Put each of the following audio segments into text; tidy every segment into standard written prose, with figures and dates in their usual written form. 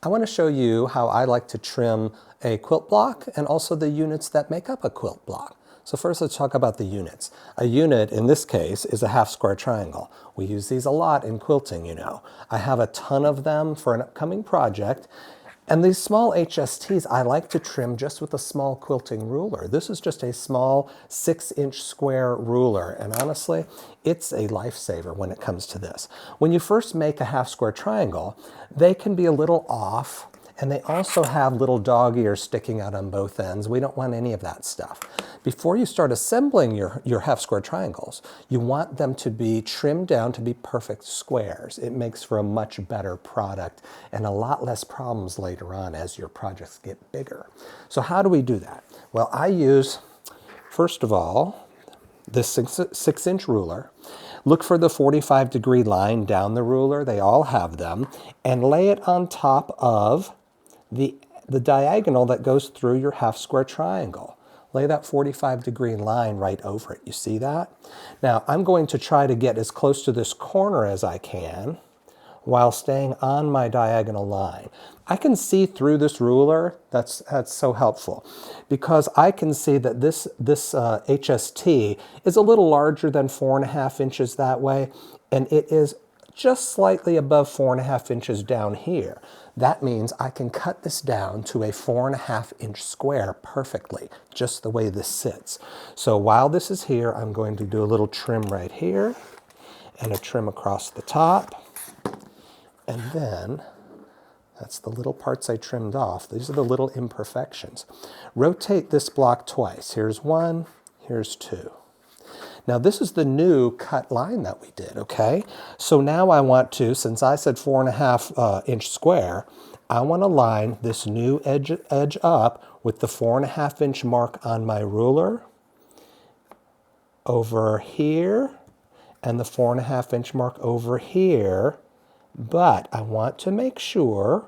I want to show you how I like to trim a quilt block and also the units that make up a quilt block. So first let's talk about the units. A unit in this case is a half square triangle. We use these a lot in quilting, you know. I have a ton of them for an upcoming project. And these small HSTs I like to trim just with a small quilting ruler. This is just a small 6-inch square ruler, and honestly, it's a lifesaver when it comes to this. When you first make a half square triangle, they can be a little off, and they also have little dog ears sticking out on both ends. We don't want any of that stuff. Before you start assembling your half square triangles, you want them to be trimmed down to be perfect squares. It makes for a much better product and a lot less problems later on as your projects get bigger. So how do we do that? Well, I use, first of all, this 6-inch ruler. Look for the 45-degree line down the ruler, they all have them, and lay it on top of the diagonal that goes through your half square triangle. Lay that 45-degree line right over it. You see that? Now, I'm going to try to get as close to this corner as I can while staying on my diagonal line. I can see through this ruler. That's so helpful because I can see that this HST is a little larger than 4.5 inches that way, and it is just slightly above 4.5 inches down here. That means I can cut this down to a 4.5-inch square perfectly, just the way this sits. So while this is here, I'm going to do a little trim right here and a trim across the top. And then, that's the little parts I trimmed off. These are the little imperfections. Rotate this block twice. Here's one, here's two. Now this is the new cut line that we did, okay? So now I want to, since I said 4.5-inch square, I want to line this new edge up with the 4.5-inch mark on my ruler over here and the 4.5-inch mark over here. But I want to make sure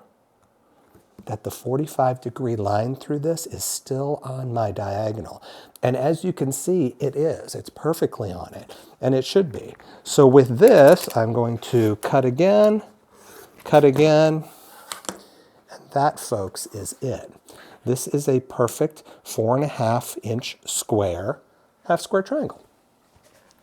that the 45-degree line through this is still on my diagonal. And as you can see, it is. It's perfectly on it, and it should be. So with this, I'm going to cut again, and that, folks, is it. This is a perfect 4.5-inch square, half square triangle.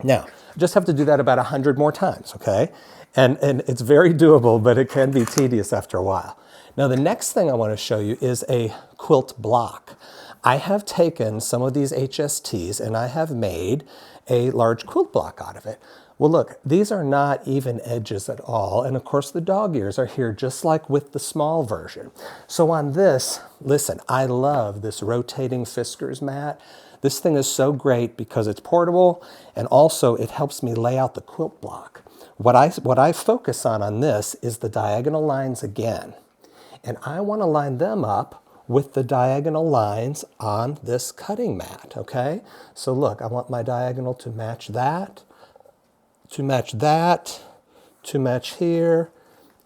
Now, just have to do that about 100 more times, okay? And it's very doable, but it can be tedious after a while. Now, the next thing I want to show you is a quilt block. I have taken some of these HSTs and I have made a large quilt block out of it. Well, look, these are not even edges at all. And of course, the dog ears are here just like with the small version. So on this, listen, I love this rotating Fiskars mat. This thing is so great because it's portable and also it helps me lay out the quilt block. What I focus on this is the diagonal lines again. And I want to line them up with the diagonal lines on this cutting mat, okay? So look, I want my diagonal to match that, to match that, to match here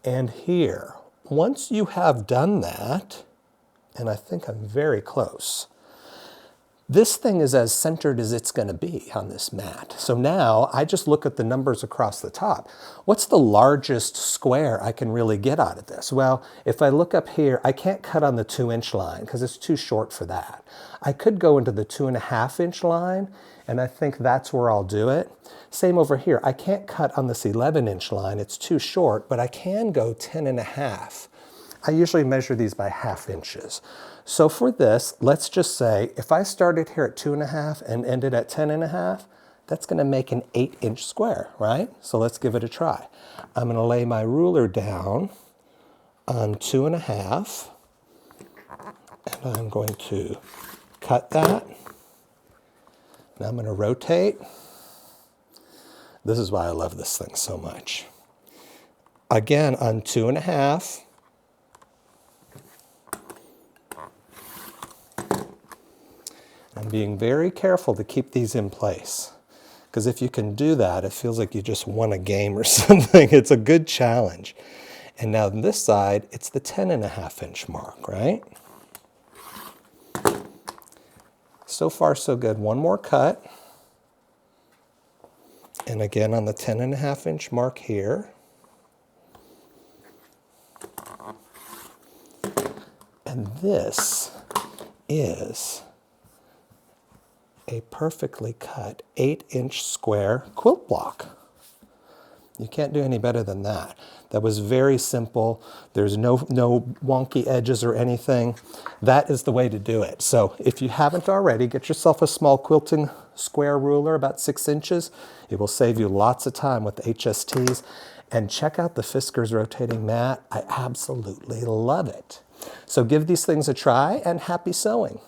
and here. Once you have done that, and I think I'm very close, this thing is as centered as it's going to be on this mat. So now I just look at the numbers across the top. What's the largest square I can really get out of this? Well, if I look up here, I can't cut on the 2-inch line because it's too short for that. I could go into the 2.5-inch line, and I think that's where I'll do it. Same over here. I can't cut on this 11-inch line. It's too short, but I can go 10.5. I usually measure these by 1/2 inches. So for this, let's just say if I started here at 2.5 and ended at 10.5, that's going to make an 8-inch square, right? So let's give it a try. I'm going to lay my ruler down on 2.5, and I'm going to cut that. Now I'm going to rotate. This is why I love this thing so much. Again, on 2.5. I'm being very careful to keep these in place, because if you can do that, it feels like you just won a game or something. It's a good challenge. And now on this side, it's the 10.5-inch mark, right? So far, so good. One more cut. And again on the 10.5-inch mark here. And this is a perfectly cut 8-inch square quilt block. You can't do any better than that. That was very simple. There's no wonky edges or anything. That is the way to do it. So if you haven't already, get yourself a small quilting square ruler, about 6 inches. It will save you lots of time with the HSTs. And check out the Fisker's rotating mat. I absolutely love it. So give these things a try and happy sewing.